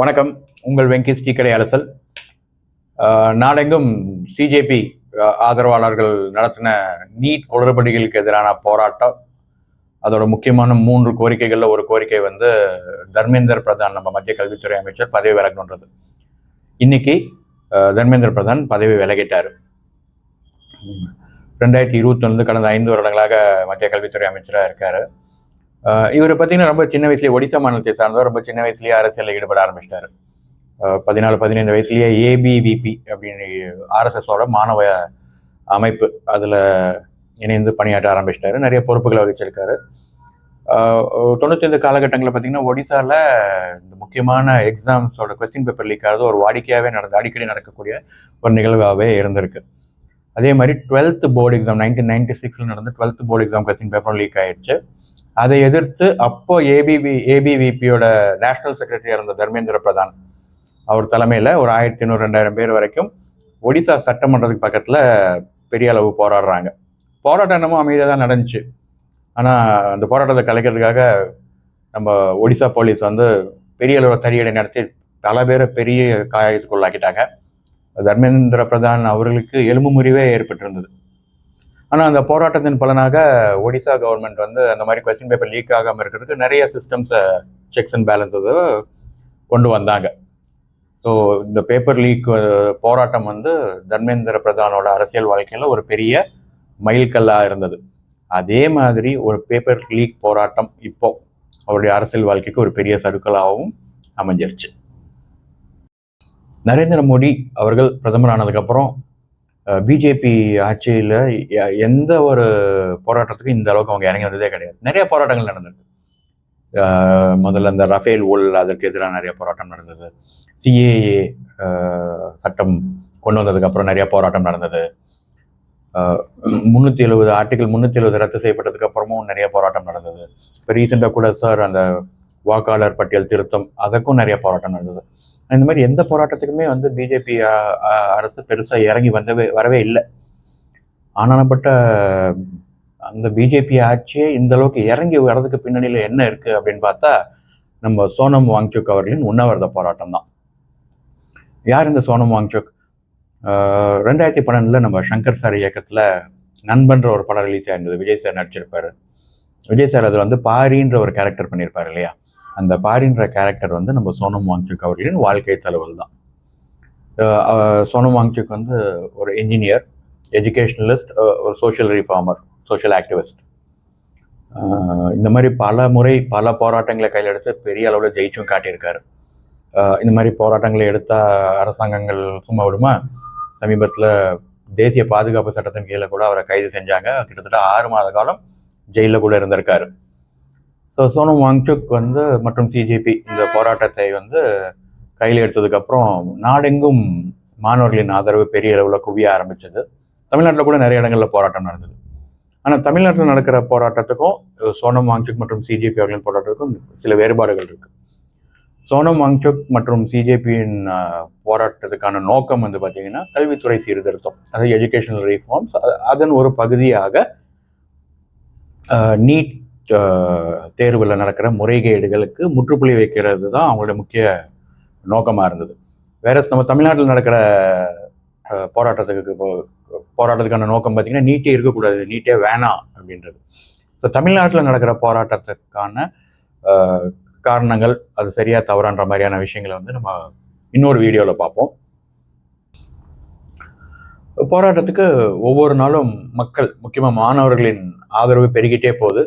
வணக்கம். உங்கள் வெங்கி டீ கடை அலசல். நாடெங்கும் சிஜேபி ஆதரவாளர்கள் நடத்தின நீட் குளறுபடிகளுக்கு எதிரான போராட்டம். அதோட முக்கியமான 3 கோரிக்கைகள்ல ஒரு கோரிக்கை வந்து தர்மேந்திர பிரதான், நம்ம மத்திய கல்வித்துறை அமைச்சர் பதவி விலகணுன்றது. இன்னைக்கு தர்மேந்திர பிரதான் பதவி விலகிட்டாரு. 2021 கடந்த 5 வருடங்களாக மத்திய கல்வித்துறை அமைச்சராக இருக்காரு. இவர் பார்த்தீங்கன்னா ரொம்ப சின்ன வயசுலேயே ஒடிசா மாநிலத்தை சார்ந்தவர். ரொம்ப சின்ன வயசுலேயே அரசியலில் ஈடுபட ஆரம்பிச்சிட்டாரு. 14-15 வயசுலேயே ஏபிவிபி அப்படின்னு ஆர்எஸ்எஸோட மாணவ அமைப்பு அதில் இணைந்து பணியாற்ற ஆரம்பிச்சிட்டாரு. நிறைய பொறுப்புகளை வகிச்சிருக்காரு. 95 காலகட்டங்களில் பார்த்தீங்கன்னா ஒடிசாவில் இந்த முக்கியமான எக்ஸாம்ஸோட கொஸ்டின் பேப்பர் லீக் ஆகிறது ஒரு வாடிக்கையாகவே அடிக்கடி நடக்கக்கூடிய ஒரு நிகழ்வாகவே இருந்திருக்கு. அதே மாதிரி 12th போர்டு எக்ஸாம் 1996 நடந்த 12th போர்டு எக்ஸாம் கொஸ்டின் பேப்பரும் லீக் ஆயிடுச்சு. அதை எதிர்த்து அப்போ ஏபிவிபியோட நேஷனல் செக்ரட்டரியா இருந்த தர்மேந்திர பிரதான் அவர் தலைமையில் ஒரு 1500-2000 பேர் வரைக்கும் ஒடிசா சட்டமன்றத்துக்கு பக்கத்தில் பெரிய அளவு போராடுறாங்க. போராட்டம் என்னமோ அமைதியாக தான் நடந்துச்சு. ஆனால் அந்த போராட்டத்தை கலைக்கிறதுக்காக நம்ம ஒடிசா போலீஸ் வந்து பெரிய அளவு தடியடை நடத்தி பல பேரை பெரிய காயத்துக்குள்ளாக்கிட்டாங்க. தர்மேந்திர பிரதான் அவர்களுக்கு எலும்பு முறிவே ஏற்பட்டிருந்தது. ஆனால் அந்த போராட்டத்தின் பலனாக ஒடிசா கவர்மெண்ட் வந்து அந்த மாதிரி கொஸ்டின் பேப்பர் லீக் ஆகாமல் இருக்கிறதுக்கு நிறைய சிஸ்டம்ஸை, செக்ஸ் அண்ட் பேலன்ஸை கொண்டு வந்தாங்க. ஸோ இந்த பேப்பர் லீக் போராட்டம் வந்து தர்மேந்திர பிரதானோட அரசியல் வாழ்க்கையில் ஒரு பெரிய மைல்கல்லாக இருந்தது. அதே மாதிரி ஒரு பேப்பர் லீக் போராட்டம் இப்போ அவருடைய அரசியல் வாழ்க்கைக்கு ஒரு பெரிய சறுக்கலாகவும் அமைஞ்சிருச்சு. நரேந்திர மோடி அவர்கள் பிரதமர் ஆனதுக்கப்புறம் பிஜேபி ஆட்சியில் எந்த ஒரு போராட்டத்துக்கும் இந்த அளவுக்கு அவங்க இறங்கி வந்ததே கிடையாது. நிறைய போராட்டங்கள் நடந்திருக்கு. முதல்ல இந்த ரஃபேல் ஊழல், அதற்கு எதிராக நிறைய போராட்டம் நடந்தது. சிஏஏ சட்டம் கொண்டு வந்ததுக்கப்புறம் நிறைய போராட்டம் நடந்தது. 370 ரத்து செய்யப்பட்டதுக்கு அப்புறமும் நிறைய போராட்டம் நடந்தது. இப்போ ரீசெண்டாக கூட சார் அந்த வாக்காளர் பட்டியல் திருத்தம், அதற்கும் நிறைய போராட்டம் நடந்தது. இந்த மாதிரி எந்த போராட்டத்துக்குமே வந்து பிஜேபி அரசு பெருசாக இறங்கி வரவே இல்லை. ஆனானப்பட்ட அந்த பிஜேபி ஆட்சியே இந்த அளவுக்கு இறங்கி வர்றதுக்கு பின்னணியில் என்ன இருக்குது அப்படின்னு பார்த்தா நம்ம சோனம் வாங்சுக் அவர்களின் உண்ணாவிரத போராட்டம் தான். யார் இந்த சோனம் வாங்சுக்? 2012 நம்ம சங்கர் சார் இயக்கத்தில் நண்பன்ற ஒரு படம் ரிலீஸ் ஆயிருந்தது. விஜய் சார் நடிச்சிருப்பாரு. விஜய் சார் அதில் வந்து பாரின்ற ஒரு கேரக்டர் பண்ணியிருப்பார் இல்லையா? அந்த பாரின்ற கேரக்டர் வந்து நம்ம சோனம் வாங்சுக் அவர்களின் வாழ்க்கை தழுவல் தான். சோனம் வாங்சுக் வந்து ஒரு இன்ஜினியர், எஜுகேஷனலிஸ்ட், ஒரு சோஷியல் ரிஃபார்மர், சோஷியல் ஆக்டிவிஸ்ட். இந்த மாதிரி பல போராட்டங்களை கையில் எடுத்து பெரிய அளவில் ஜெயிச்சும் காட்டியிருக்காரு. இந்த மாதிரி போராட்டங்களை எடுத்த அரசாங்கங்கள் சும்மா விடுமா? சமீபத்தில் தேசிய பாதுகாப்பு சட்டத்தின் கீழே கூட அவரை கைது செஞ்சாங்க. கிட்டத்தட்ட 6 மாத காலம் ஜெயிலில் கூட இருந்திருக்காரு. ஸோ சோனம் வாங்சுக் வந்து மற்றும் சிஜேபி இந்த போராட்டத்தை வந்து கையில் எடுத்ததுக்கப்புறம் நாடெங்கும் மாணவர்களின் ஆதரவு பெரிய அளவில் குவிய ஆரம்பிச்சது. தமிழ்நாட்டில் கூட நிறைய இடங்களில் போராட்டம் நடந்தது. ஆனால் தமிழ்நாட்டில் நடக்கிற போராட்டத்துக்கும் சோனம் வாங்சுக் மற்றும் சிஜேபி அவர்களின் போராட்டத்துக்கும் சில வேறுபாடுகள் இருக்கு. சோனம் வாங்சுக் மற்றும் சிஜேபியின் போராட்டத்துக்கான நோக்கம் வந்து பார்த்தீங்கன்னா கல்வித்துறை சீர்திருத்தம், அதாவது எஜுகேஷனல் ரிஃபார்ம்ஸ். அதன் ஒரு பகுதியாக நீட் தேர்வில் நடக்கிற முறைகேடுகளுக்கு முற்றுப்புள்ளி வைக்கிறது தான் அவங்களுடைய முக்கிய நோக்கமாக இருந்தது. வேற நம்ம தமிழ்நாட்டில் நடக்கிற போராட்டத்துக்கான நோக்கம் பார்த்தீங்கன்னா நீட்டே இருக்கக்கூடாது, நீட்டே வேணாம் அப்படின்றது. ஸோ தமிழ்நாட்டில் நடக்கிற போராட்டத்துக்கான காரணங்கள், அது சரியா தவறான்ற மாதிரியான விஷயங்களை வந்து நம்ம இன்னொரு வீடியோவில் பார்ப்போம். போராட்டத்துக்கு ஒவ்வொரு நாளும் மக்கள், முக்கியமாக மாணவர்களின் ஆதரவு பெருகிட்டே போகுது.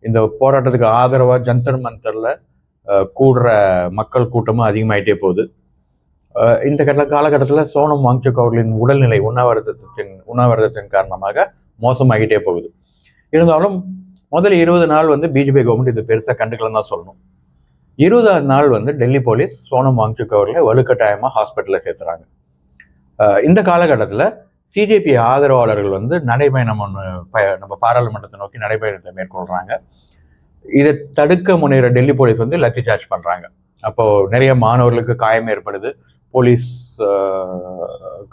இந்த போராட்டத்துக்கு ஆதரவாக ஜந்தர் மந்தரில் கூடுற மக்கள் கூட்டமும் அதிகமாயிட்டே போகுது. இந்த காலகட்டத்தில் சோனம் வாங்சுக் அவர்களின் உடல்நிலை உண்ணாவிரதத்தின் காரணமாக மோசமாகிட்டே போகுது. இருந்தாலும் முதல் 20 நாள் வந்து பிஜேபி கவர்மெண்ட் இது பெருசாக கண்டுக்கலன்னு தான் சொல்லணும். 20ஆவது நாள் வந்து டெல்லி போலீஸ் சோனம் வாங்சுக் அவர்களை வலுக்கட்டாயமாக ஹாஸ்பிட்டலில் சேர்த்துறாங்க. இந்த காலகட்டத்தில் சிஜேபி ஆதரவாளர்கள் வந்து நடைபயணம் நம்ம பாராளுமன்றத்தை நோக்கி நடைபயணத்தை மேற்கொள்கிறாங்க. இதை தடுக்க முனைகிற டெல்லி போலீஸ் வந்து லத்தி சார்ஜ் பண்ணுறாங்க. அப்போது நிறைய மாணவர்களுக்கு காயம் ஏற்படுது. போலீஸ்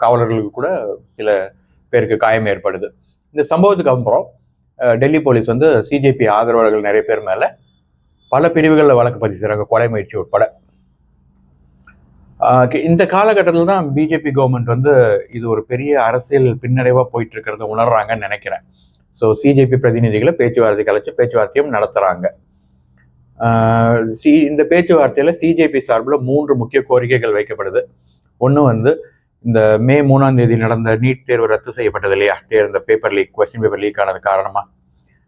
காவலர்களுக்கு கூட சில பேருக்கு காயம் ஏற்படுது. இந்த சம்பவத்துக்கு அப்புறம் டெல்லி போலீஸ் வந்து சிஜேபி ஆதரவாளர்கள் நிறைய பேர் மேலே பல பிரிவுகளில் வழக்கு பதிவு செய்கிறாங்க, கொலை முயற்சி உட்பட. இந்த காலகட்டத்தில் தான் பிஜேபி கவர்மெண்ட் வந்து இது ஒரு பெரிய அரசியல் பின்னடைவாக போயிட்டு இருக்கிறத உணர்றாங்கன்னு நினைக்கிறேன். ஸோ சிஜேபி பிரதிநிதிகளை பேச்சுவார்த்தைக்கு அழைச்சி பேச்சுவார்த்தையும் நடத்துகிறாங்க. இந்த பேச்சுவார்த்தையில் சிஜேபி சார்பில் 3 முக்கிய கோரிக்கைகள் வைக்கப்படுது. ஒன்று வந்து இந்த மே 3ஆம் தேதி நடந்த நீட் தேர்வு ரத்து செய்யப்பட்டது இல்லையா, இந்த paper leak, question paper leak ஆனது காரணமாக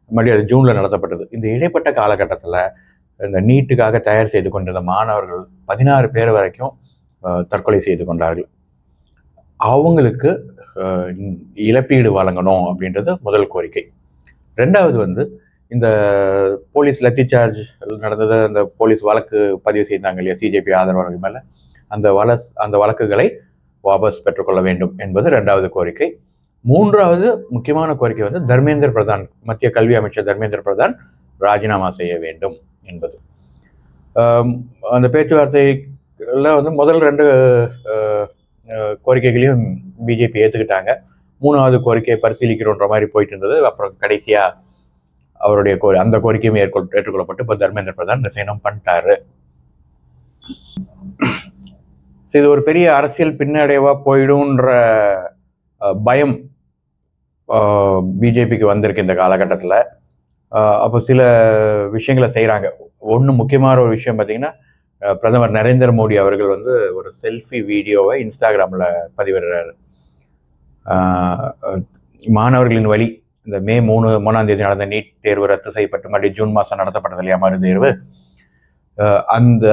மறுபடியும் அது ஜூனில் நடத்தப்பட்டது. இந்த இடைப்பட்ட காலகட்டத்தில் இந்த நீட்டுக்காக தயார் செய்து கொண்டிருந்த மாணவர்கள் 16 பேர் வரைக்கும் தற்கொலை செய்து கொண்டார்கள். அவங்களுக்கு இழப்பீடு வழங்கணும் அப்படின்றது முதல் கோரிக்கை. ரெண்டாவது வந்து இந்த போலீஸ் லத்தி சார்ஜ் நடந்தது, அந்த போலீஸ் வழக்கு பதிவு செய்தாங்க இல்லையா சிஜேபி ஆதரவாளர்கள் மேலே, அந்த வழக்குகளை வாபஸ் பெற்றுக்கொள்ள வேண்டும் என்பது ரெண்டாவது கோரிக்கை. மூன்றாவது முக்கியமான கோரிக்கை வந்து தர்மேந்திர பிரதான், மத்திய கல்வி அமைச்சர் தர்மேந்திர பிரதான் ராஜினாமா செய்ய வேண்டும் என்பது. அந்த பேச்சுவார்த்தையில் வந்து முதல் 2 கோரிக்கைகளையும் பிஜேபி ஏற்றுக்கிட்டாங்க. 3வது கோரிக்கையை பரிசீலிக்கிறோன்ற மாதிரி போயிட்டு இருந்தது. அப்புறம் கடைசியாக அவருடைய அந்த கோரிக்கையும் ஏற்றுக்கொள்ளப்பட்டு இப்போ தர்மேந்திர பிரதான் ரிசைனும் பண்ணிட்டாரு. இது ஒரு பெரிய அரசியல் பின்னடைவாக போயிடும்ன்ற பயம் பிஜேபிக்கு வந்திருக்கு இந்த காலகட்டத்தில். அப்போ சில விஷயங்களை செய்கிறாங்க. ஒன்று முக்கியமான ஒரு விஷயம் பார்த்தீங்கன்னா, பிரதமர் நரேந்திர மோடி அவர்கள் வந்து ஒரு செல்ஃபி வீடியோவை இன்ஸ்டாகிராமில் பதிவிடுறாரு. மாணவர்களின் வழி, இந்த மே 3ஆம் தேதி நடந்த நீட் தேர்வு ரத்து செய்யப்பட்டு மறுபடியும் ஜூன் மாதம் நடத்தப்பட்டது இல்லையா மறு தேர்வு, அந்த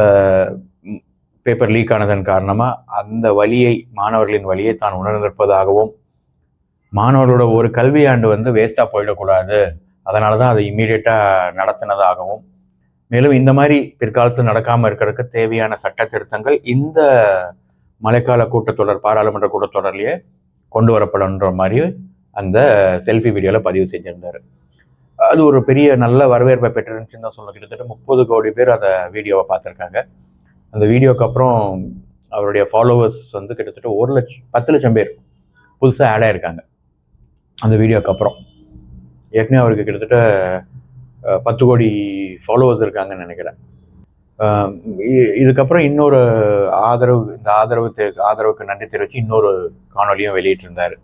பேப்பர் லீக் ஆனதன் காரணமாக அந்த வழியை, மாணவர்களின் வழியை தான் உணர்ந்திருப்பதாகவும், மாணவர்களோட ஒரு கல்வியாண்டு வந்து வேஸ்ட்டாக போயிடக்கூடாது, அதனால தான் அதை இம்மீடியட்டாக நடத்தினதாகவும், மேலும் இந்த மாதிரி பிற்காலத்தில் நடக்காமல் இருக்கிறதுக்கு தேவையான சட்ட திருத்தங்கள் இந்த மழைக்கால கூட்டத்தொடர், பாராளுமன்ற கூட்டத்தொடர்லேயே கொண்டு வரப்படும்ன்ற மாதிரி அந்த செல்ஃபி வீடியோவில் பதிவு செஞ்சுருந்தார். அது ஒரு பெரிய நல்ல வரவேற்பை பெற்றிருந்துச்சுன்னு தான் சொல்லணும். கிட்டத்தட்ட 30 கோடி பேர் அந்த வீடியோவை பார்த்துருக்காங்க. அந்த வீடியோக்கு அப்புறம் அவருடைய ஃபாலோவர்ஸ் வந்து கிட்டத்தட்ட 10 லட்சம் பேர் புதுசாக ஆட் ஆகிருக்காங்க அந்த வீடியோக்கு அப்புறம். ஏற்கனவே அவருக்கு கிட்டத்தட்ட 10 கோடி ஃபாலோவர்ஸ் இருக்காங்கன்னு நினைக்கிறேன். இதுக்கப்புறம் இன்னொரு ஆதரவுக்கு நன்றி தெரிவித்து இன்னொரு காணொலியும் வெளியிட்டிருந்தார்.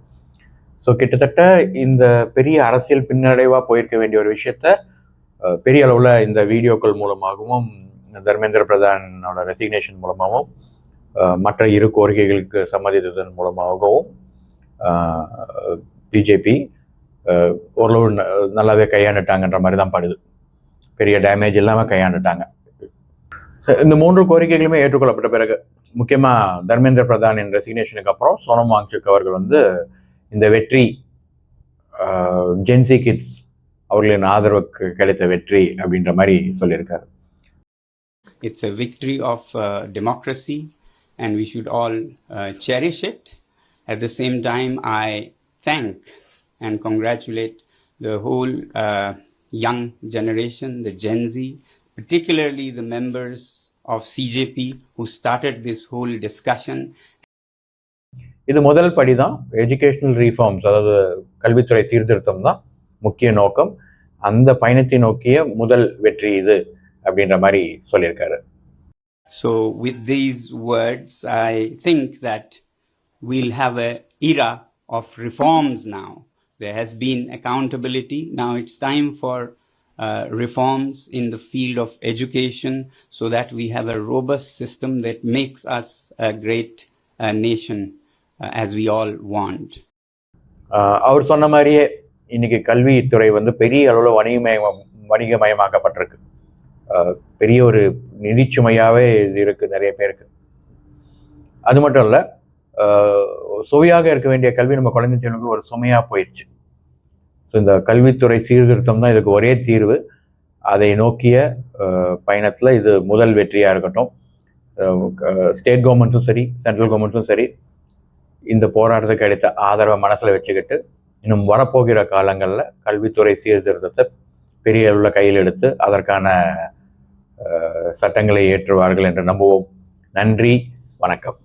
ஸோ கிட்டத்தட்ட இந்த பெரிய அரசியல் பின்னடைவாக போயிருக்க வேண்டிய ஒரு விஷயத்த பெரிய அளவில் இந்த வீடியோக்கள் மூலமாகவும், தர்மேந்திர பிரதானோட ரெசிக்னேஷன் மூலமாகவும், மற்ற 2 கோரிக்கைகளுக்கு சம்மதித்ததன் மூலமாகவும் பிஜேபி ஓரளவு நல்லாவே கையாண்டுட்டாங்கன்ற மாதிரி தான் படுது. பெரிய டேமேஜ் இல்லாமல் கையாண்டுட்டாங்க. இந்த 3 கோரிக்கைகளுமே ஏற்றுக்கொள்ளப்பட்ட பிறகு, முக்கியமாக தர்மேந்திர பிரதானின் ரெசிக்னேஷனுக்கு அப்புறம் சோனம் வாங்சுக் அவர்கள் வந்து இந்த வெற்றி ஜென்சி கிட்ஸ் அவர்களின் ஆதரவுக்கு கிடைத்த வெற்றி அப்படின்ற மாதிரி சொல்லியிருக்காரு. It's a victory of democracy and we should all cherish it. At the same time, I thank and congratulate the whole young generation, the Gen Z, particularly the members of CJP who started this whole discussion. இது முதல் படி தான். Educational reforms, அதாவது கல்வித்துறை சீர்திருத்தம் தான் முக்கிய நோக்கம். அந்த பயணத்தை நோக்கிய முதல் வெற்றி இது அப்படின்ற மாதிரி சொல்லியிருக்காரு. So with these words, I think that we'll have an era of reforms now. There has been accountability. Now it's time for reforms in the field of education so that we have a robust system that makes us a great nation as we all want. அவர் சொன்ன மாதிரியே இன்னைக்கு கல்வித்துறை வந்து பெரிய அளவில் வணிகமயமாக்கப்பட்டிருக்கு. பெரிய ஒரு நிதிச்சுமையாகவே இது இருக்குது நிறைய பேருக்கு. அது மட்டும் இல்லை, சுவையாக இருக்க வேண்டிய கல்வி நம்ம குழந்தைங்களுக்கு ஒரு சுமையாக போயிடுச்சு. ஸோ இந்த கல்வித்துறை சீர்திருத்தம் தான் இதுக்கு ஒரே தீர்வு. அதை நோக்கிய பயணத்தில் இது முதல் வெற்றியாக இருக்கட்டும். ஸ்டேட் கவர்மெண்ட்டும் சரி, சென்ட்ரல் கவர்மெண்ட்டும் சரி, இந்த போராட்டத்துக்கு கிடைத்த ஆதரவை மனசில் வச்சுக்கிட்டு இன்னும் வரப்போகிற காலங்களில் கல்வித்துறை சீர்திருத்தத்தை பெரிய அளவில் கையில் எடுத்து அதற்கான சட்டங்களை ஏற்றுவார்கள் என்று நம்புவோம். நன்றி, வணக்கம்.